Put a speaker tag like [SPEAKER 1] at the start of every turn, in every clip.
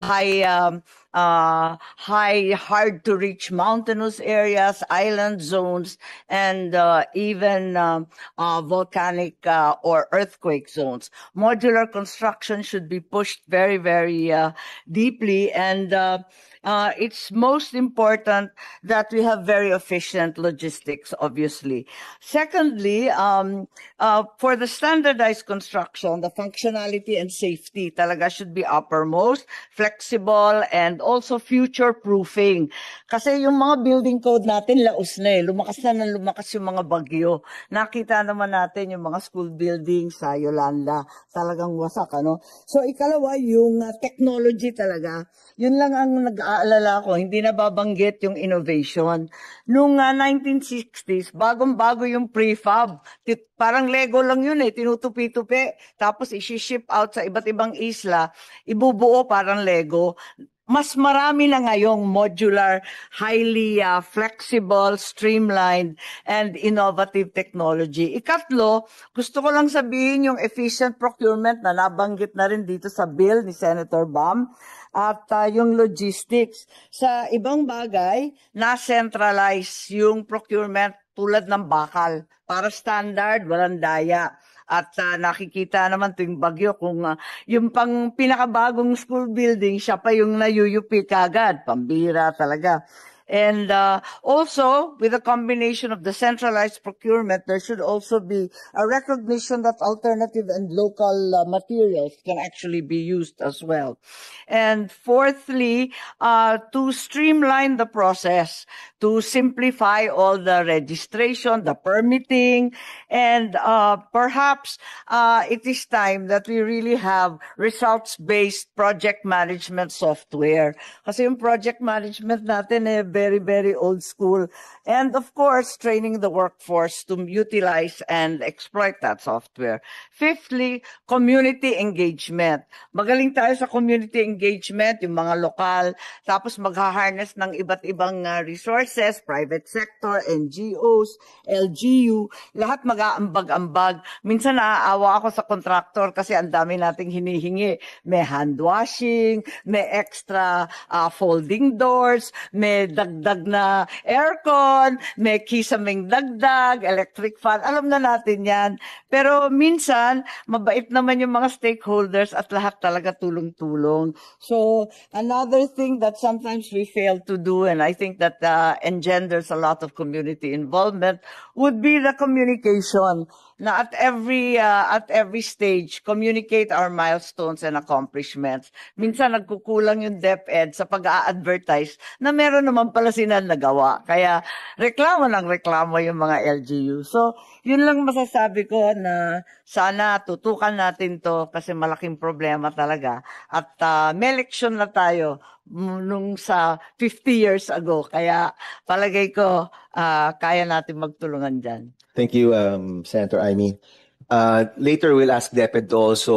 [SPEAKER 1] hard to reach mountainous areas, island zones, and even volcanic or earthquake zones. Modular construction should be pushed very, very deeply, and it's most important that we have very efficient logistics, obviously. Secondly, for the standardized construction, the functionality and safety talaga should be uppermost, flexible, and also future-proofing. Kasi yung mga building code natin, laos na eh. Lumakas na ng lumakas yung mga bagyo. Nakita naman natin yung mga school buildings sa Yolanda. Talagang wasak, ano? So, ikalawa, yung technology talaga. Yun lang ang nag-aalala ko. Hindi nababanggit yung innovation. Nung 1960s, bagong-bago yung prefab. Parang Lego lang yun eh. Tinutupi-tupi. Tapos isi-ship out sa iba't ibang isla. Ibubuo parang Lego. Mas marami na ngayong modular, highly flexible, streamlined, and innovative technology. Ikatlo, gusto ko lang sabihin yung efficient procurement na nabanggit na rin dito sa bill ni Senator Bam at yung logistics. Sa ibang bagay, na-centralize yung procurement tulad ng bakal. Para standard, walang daya. At nakikita naman tuwing bagyo kung yung pang pinakabagong school building, siya pa yung nayuyupi kagad. Pambira talaga. And also, with a combination of the centralized procurement, there should also be a recognition that alternative and local materials can actually be used as well. And fourthly, to streamline the process, to simplify all the registration, the permitting, and perhaps it is time that we really have results-based project management software. Kasi yung project management natin very, very old school. And of course, training the workforce to utilize and exploit that software. Fifthly, community engagement. Magaling tayo sa community engagement, yung mga lokal, tapos magha-harness ng iba't ibang resources, private sector, NGOs, LGU, lahat mag-aambag-ambag. Minsan naaawa ako sa contractor kasi ang dami nating hinihingi. May hand washing, may extra folding doors, may dagdag na aircon, may kisaming dagdag, electric fan. Alam na natin yan. Pero minsan, mabait naman yung mga stakeholders at lahat talaga tulong-tulong. So, another thing that sometimes we fail to do, and I think that engenders a lot of community involvement, would be the communication. Na at every stage, communicate our milestones and accomplishments. Minsan nagkukulang yung DepEd sa pag-a-advertise na meron naman pala sila nagawa. Kaya reklamo ng reklamo yung mga LGU. So, yun lang masasabi ko na sana tutukan natin to kasi malaking problema talaga. At may election na tayo nung sa 50 years ago. Kaya palagay ko kaya natin magtulungan dyan.
[SPEAKER 2] Thank you, Senator Amy. Later, we'll ask DepEd to also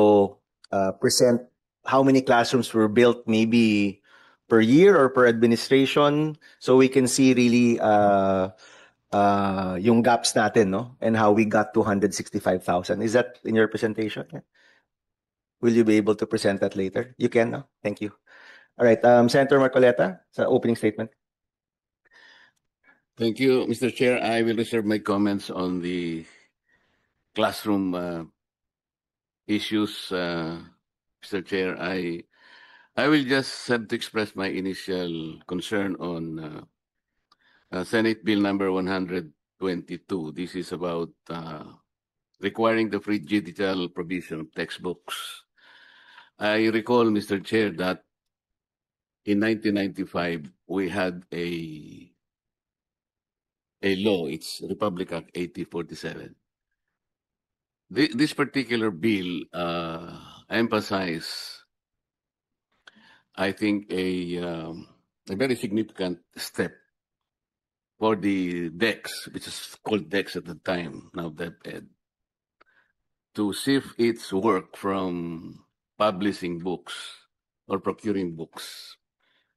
[SPEAKER 2] present how many classrooms were built maybe per year or per administration so we can see really yung gaps natin, no? And how we got to 165,000. Is that in your presentation? Yeah. Will you be able to present that later? You can, no? Thank you. All right, Senator Marcoleta, sa opening statement.
[SPEAKER 3] Thank you, Mr. Chair. I will reserve my comments on the classroom issues, Mr. Chair. I will just have to express my initial concern on Senate Bill number 122. This is about requiring the free digital provision of textbooks. I recall, Mr. Chair, that in 1995 we had a law. It's Republic Act 8047. This particular bill emphasizes, I think, a very significant step for the DEX, which is called DEX at the time, now DepEd, to shift its work from publishing books or procuring books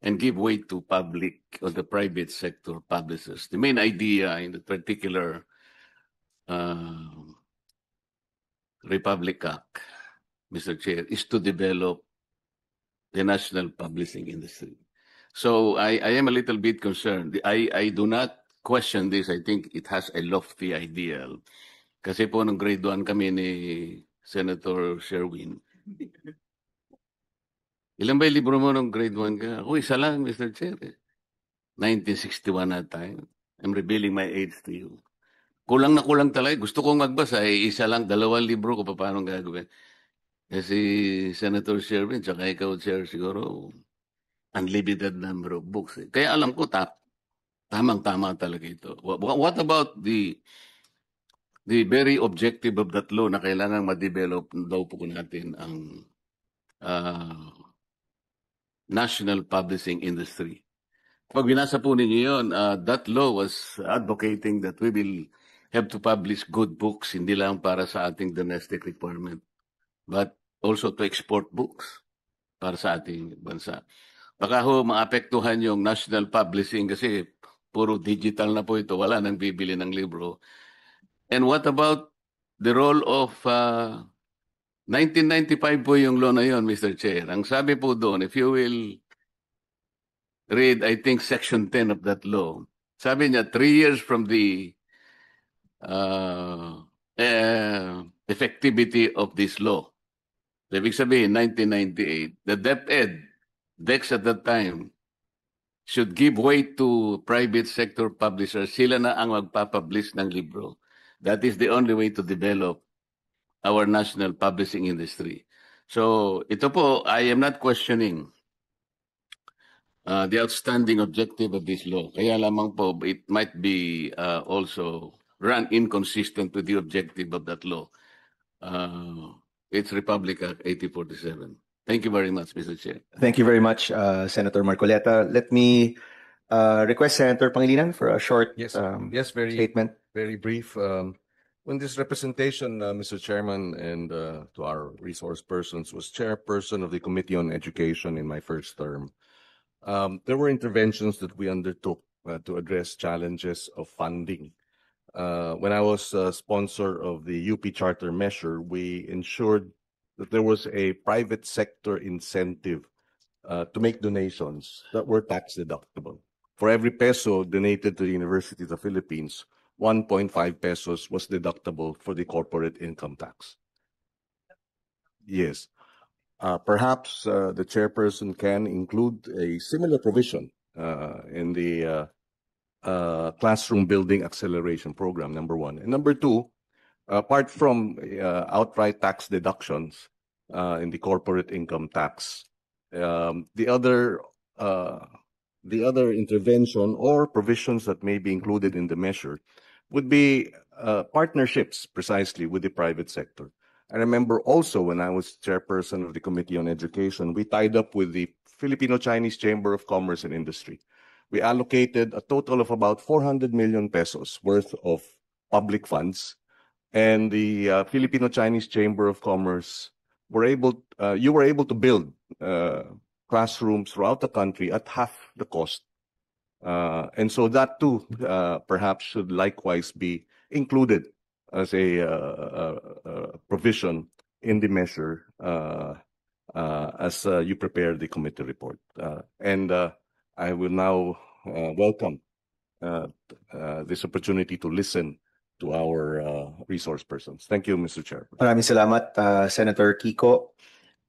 [SPEAKER 3] and give way to public or the private sector publishers. The main idea in the particular Republic Act, Mr. Chair, is to develop the national publishing industry. So I am a little bit concerned. I do not question this. I think it has a lofty ideal. Kasi po nung grade 1 kami ni Senator Sherwin. Ilan ba yung libro mo nung grade 1 ka? Ako, isa lang, Mr. Chair. 1961 na time. I'm revealing my age to you. Kulang na kulang talaga. Gusto kong magbasa. Isa lang, 2 libro ko pa paano gagawin. Kasi Senator Sherwin, tsaka ikaw, Chair, siguro, unlimited number of books. Kaya alam ko, tamang-tama talaga ito. What about the very objective of that law na kailangan ma-develop daw po natin ang national publishing industry? Pag binasa po ninyo yun, that law was advocating that we will have to publish good books, hindi lang para sa ating domestic requirement, but also to export books para sa ating bansa. Baka ho maapektuhan yung national publishing kasi puro digital na po ito, wala nang bibili ng libro. And what about the role of 1995 po yung law na yun, Mr. Chair. Ang sabi po doon, if you will read, I think, Section 10 of that law, sabi niya, 3 years from the effectivity of this law. So, ibig sabihin, 1998, the DepEd at that time, should give way to private sector publishers. Sila na ang magpapublish ng libro. That is the only way to develop our national publishing industry. So, ito po, I am not questioning the outstanding objective of this law. Kaya lamang po, it might be also run inconsistent with the objective of that law. It's Republic Act 8047. Thank you very much, Mr. Chair.
[SPEAKER 2] Thank you very much, Senator Marcoleta. Let me request Senator Pangilinan for a short statement.
[SPEAKER 4] Very brief. When this representation, Mr. Chairman, and to our resource persons, was chairperson of the Committee on Education in my first term, there were interventions that we undertook to address challenges of funding. When I was sponsor of the UP Charter Measure, we ensured that there was a private sector incentive to make donations that were tax deductible. For every peso donated to the University of the Philippines, 1.5 pesos was deductible for the corporate income tax. Yes. Perhaps the chairperson can include a similar provision in the classroom building acceleration program, number one. And number two, apart from outright tax deductions in the corporate income tax, the other intervention or provisions that may be included in the measure would be partnerships precisely with the private sector. I remember also when I was chairperson of the Committee on Education, we tied up with the Filipino-Chinese Chamber of Commerce and Industry. We allocated a total of about 400 million pesos worth of public funds, and the Filipino-Chinese Chamber of Commerce you were able to build classrooms throughout the country at half the cost. And so that too, perhaps should likewise be included as a provision in the measure as you prepare the committee report. And I will now welcome this opportunity to listen to our resource persons. Thank you, Mr. Chair.
[SPEAKER 2] Maraming salamat, Senator Kiko.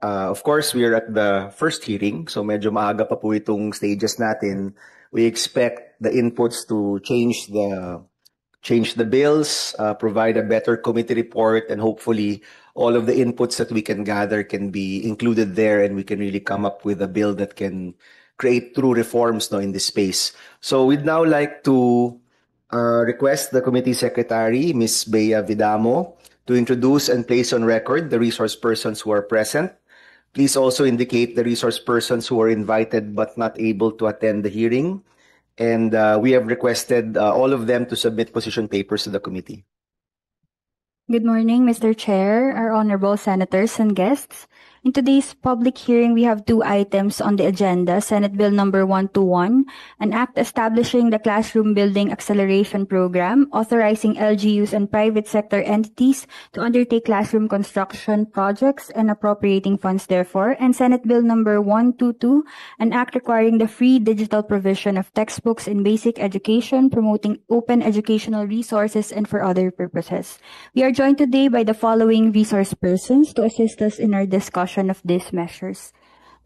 [SPEAKER 2] Of course, we are at the first hearing, so medyo maaga pa po itong stages natin. We expect the inputs to change the bills, provide a better committee report, and hopefully all of the inputs that we can gather can be included there, and we can really come up with a bill that can create true reforms in this space. So we'd now like to request the committee secretary, Ms. Bea Vidamo, to introduce and place on record the resource persons who are present. Please also indicate the resource persons who are invited but not able to attend the hearing. And we have requested all of them to submit position papers to the committee.
[SPEAKER 5] Good morning, Mr. Chair, our honorable senators and guests. In today's public hearing, we have two items on the agenda. Senate Bill number 121, an act establishing the Classroom Building Acceleration Program, authorizing LGUs and private sector entities to undertake classroom construction projects and appropriating funds therefore. And Senate Bill number 122, an act requiring the free digital provision of textbooks in basic education, promoting open educational resources and for other purposes. We are joined today by the following resource persons to assist us in our discussion of these measures.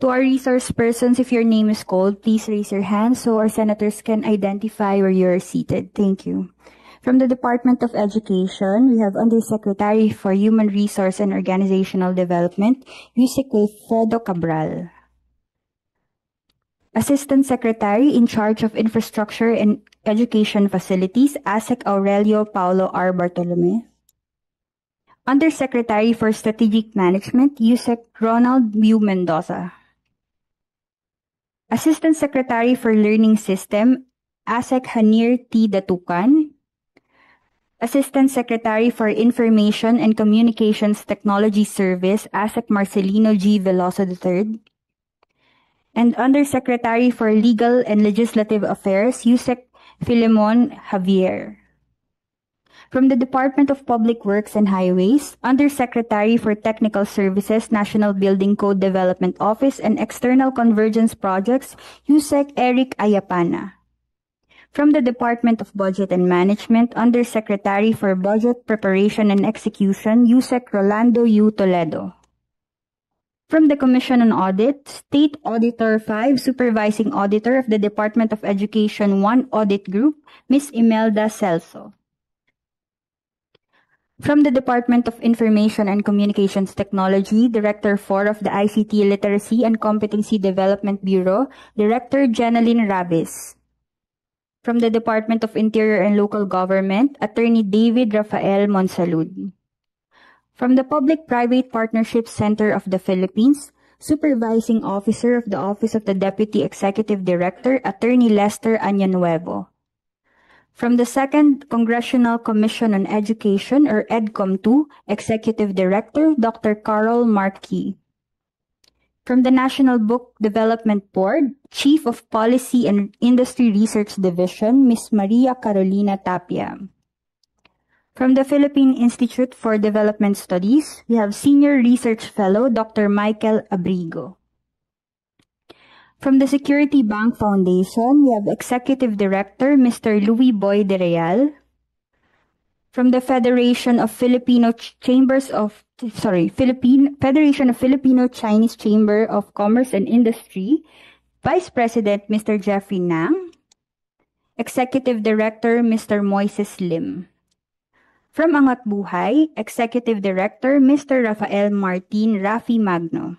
[SPEAKER 5] To our resource persons, if your name is called, please raise your hand so our senators can identify where you are seated. Thank you. From the Department of Education, we have Undersecretary for Human Resource and Organizational Development, Yusek Wilfredo Cabral. Assistant Secretary in charge of Infrastructure and Education Facilities, ASEC Aurelio Paulo R. Bartolome. Undersecretary for Strategic Management, Yusek Ronald U. Mendoza. Assistant Secretary for Learning System, ASEC Hanir T. Datukan. Assistant Secretary for Information and Communications Technology Service, ASEC Marcelino G. Veloso III. And Undersecretary for Legal and Legislative Affairs, Yusek Filemon Javier. From the Department of Public Works and Highways, Undersecretary for Technical Services, National Building Code Development Office and External Convergence Projects, Yusek Eric Ayapana. From the Department of Budget and Management, Undersecretary for Budget Preparation and Execution, Yusek Rolando U. Toledo. From the Commission on Audit, State Auditor 5, Supervising Auditor of the Department of Education 1 Audit Group, Ms. Imelda Celso. From the Department of Information and Communications Technology, Director 4 of the ICT Literacy and Competency Development Bureau, Director Jeneline Rabis. From the Department of Interior and Local Government, Attorney David Rafael Monsalud. From the Public-Private Partnerships Center of the Philippines, Supervising Officer of the Office of the Deputy Executive Director, Attorney Lester Añanuevo. From the 2nd Congressional Commission on Education, or EDCOM-2, Executive Director, Dr. Carol Markey. From the National Book Development Board, Chief of Policy and Industry Research Division, Ms. Maria Carolina Tapia. From the Philippine Institute for Development Studies, we have Senior Research Fellow, Dr. Michael Abrigo. From the Security Bank Foundation, we have Executive Director, Mr. Louis Boy de Real. From the Federation of Filipino Chinese Chamber of Commerce and Industry, Vice President, Mr. Jeffrey Nang. Executive Director, Mr. Moises Lim. From Angat Buhay, Executive Director, Mr. Rafael Martin Rafi Magno.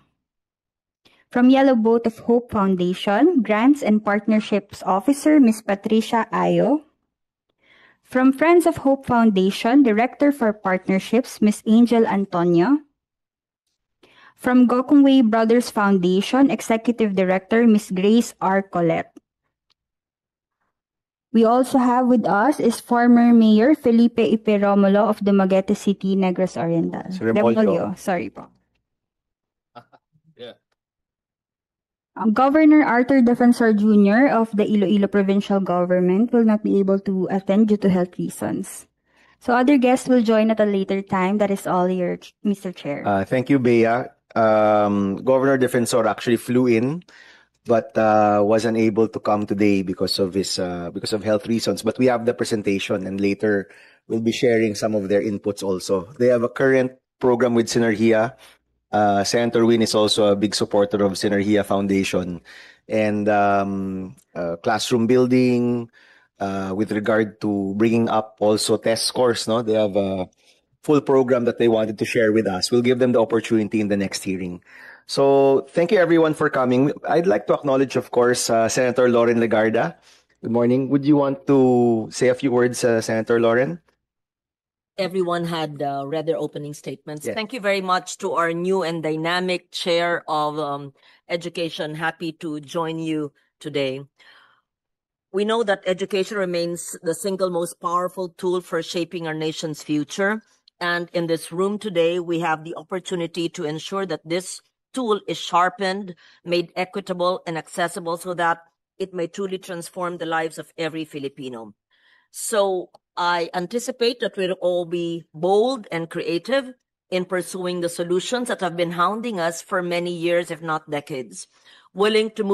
[SPEAKER 5] From Yellow Boat of Hope Foundation, Grants and Partnerships Officer, Ms. Patricia Ayo. From Friends of Hope Foundation, Director for Partnerships, Ms. Angel Antonio. From Gokongwei Brothers Foundation, Executive Director, Ms. Grace R. Colette. We also have with us is former Mayor Felipe Ipiromulo of Dumaguete City, Negros Oriental.
[SPEAKER 2] Remolyo.
[SPEAKER 5] Sorry po.
[SPEAKER 3] Yeah.
[SPEAKER 5] Governor Arthur Defensor Jr. of the Iloilo Provincial Government will not be able to attend due to health reasons. So other guests will join at a later time. That is all your, Mr. Chair.
[SPEAKER 2] Thank you, Bea. Governor Defensor actually flew in, but was unable to come today because of health reasons. But we have the presentation, and later we'll be sharing some of their inputs also. They have a current program with Synergia. Senator Win is also a big supporter of Synergia Foundation, and classroom building, with regard to bringing up also test scores. No, they have a full program that they wanted to share with us. We'll give them the opportunity in the next hearing. So thank you everyone for coming. I'd like to acknowledge, of course, Senator Loren Legarda. Good morning. Would you want to say a few words, Senator Loren?
[SPEAKER 6] Everyone had read their opening statements.
[SPEAKER 2] Yes.
[SPEAKER 6] Thank you very much to our new and dynamic chair of education. Happy to join you today. We know that education remains the single most powerful tool for shaping our nation's future. And in this room today, we have the opportunity to ensure that this tool is sharpened, made equitable and accessible so that it may truly transform the lives of every Filipino. So I anticipate that we'll all be bold and creative in pursuing the solutions that have been hounding us for many years, if not decades, willing to move